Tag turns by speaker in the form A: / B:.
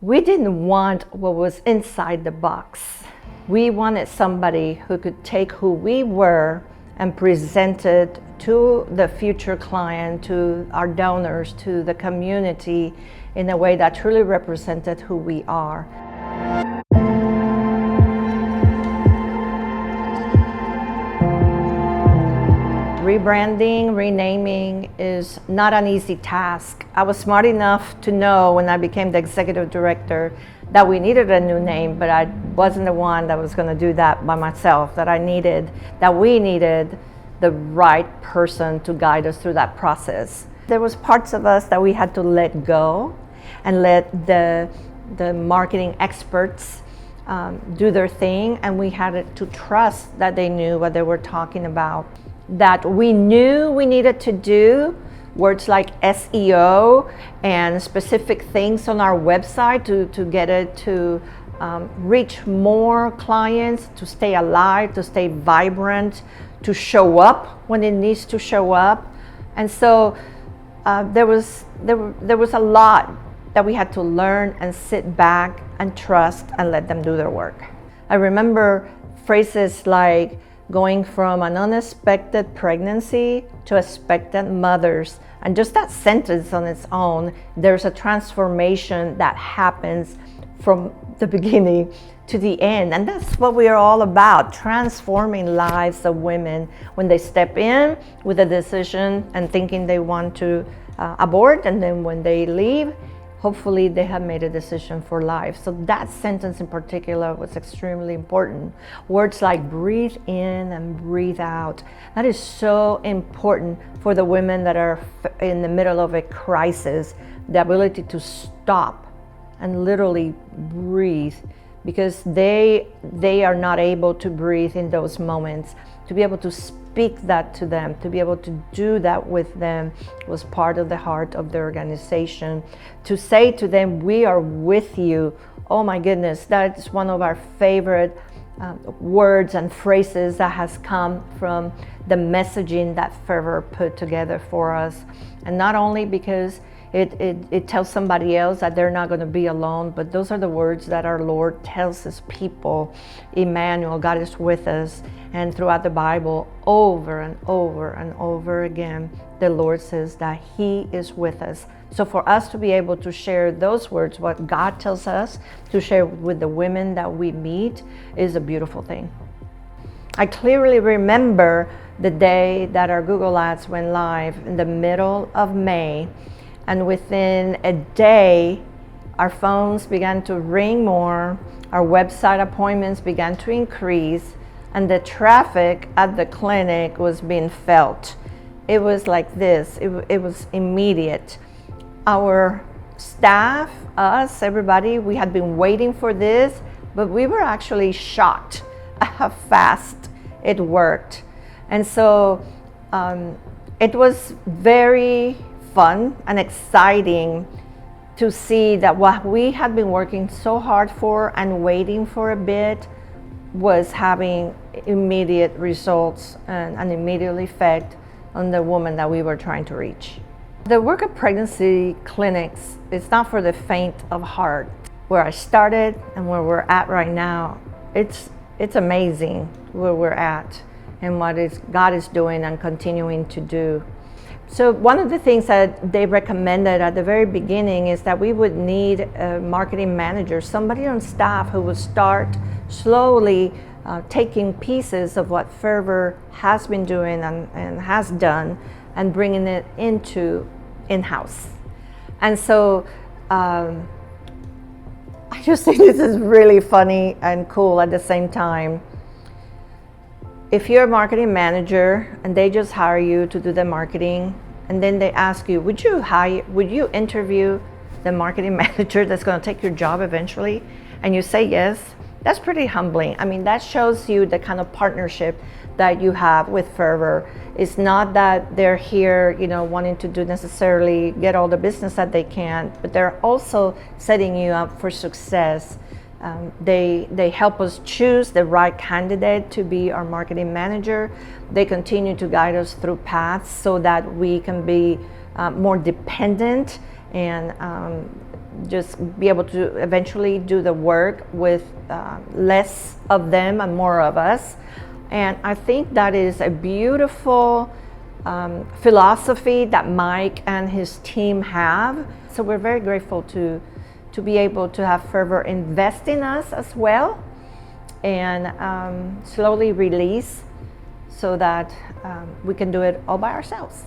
A: We didn't want what was inside the box. We wanted somebody who could take who we were and present it to the future client, to our donors, to the community in a way that truly represented who we are. Rebranding, renaming is not an easy task. I was smart enough to know when I became the executive director that we needed a new name, but I wasn't the one that was going to do that by myself, that we needed the right person to guide us through that process. There was parts of us that we had to let go and let the marketing experts do their thing, and we had to trust that they knew what they were talking about. That we knew we needed to do words like SEO and specific things on our website to get it to reach more clients, to stay alive, to stay vibrant, to show up when it needs to show up. And so there was a lot that we had to learn and sit back and trust and let them do their work. I remember phrases like going from an unexpected pregnancy to expectant mothers. And just that sentence on its own, there's a transformation that happens from the beginning to the end. And that's what we are all about, transforming lives of women when they step in with a decision and thinking they want to abort, and then when they leave, hopefully they have made a decision for life. So that sentence in particular was extremely important. Words like breathe in and breathe out. That is so important for the women that are in the middle of a crisis, the ability to stop and literally breathe, because they are not able to breathe in those moments. To be able to speak that to them, to be able to do that with them was part of the heart of the organization. To say to them, we are with you. Oh my goodness, that's one of our favorite words and phrases that has come from the messaging that Fervor put together for us. And not only because it tells somebody else that they're not going to be alone, but those are the words that our Lord tells his people. Emmanuel, God is with us. And throughout the Bible, over and over and over again, the Lord says that he is with us. So for us to be able to share those words, what God tells us to share with the women that we meet, is a beautiful thing. I clearly remember the day that our Google Ads went live in the middle of May. And within a day, our phones began to ring more, our website appointments began to increase, and the traffic at the clinic was being felt. It was like this, it was immediate. Our staff, us, everybody, we had been waiting for this, but we were actually shocked at how fast it worked. And so it was very fun and exciting to see that what we had been working so hard for and waiting for a bit was having immediate results and an immediate effect on the woman that we were trying to reach. The work of pregnancy clinics is not for the faint of heart. Where I started and where we're at right now, it's amazing where we're at and what God is doing and continuing to do. So one of the things that they recommended at the very beginning is that we would need a marketing manager, somebody on staff who would start slowly taking pieces of what Fervor has been doing and has done and bringing it into in-house. And so I just think this is really funny and cool at the same time. If you're a marketing manager and they just hire you to do the marketing, and then they ask you, would you interview the marketing manager that's going to take your job eventually? And you say yes, that's pretty humbling. I mean, that shows you the kind of partnership that you have with Fervor. It's not that they're here, wanting to do necessarily get all the business that they can, but they're also setting you up for success. They help us choose the right candidate to be our marketing manager. They continue to guide us through paths so that we can be more dependent and just be able to eventually do the work with less of them and more of us. And I think that is a beautiful philosophy that Mike and his team have. So we're very grateful to be able to have Fervor invest in us as well, and slowly release so that we can do it all by ourselves.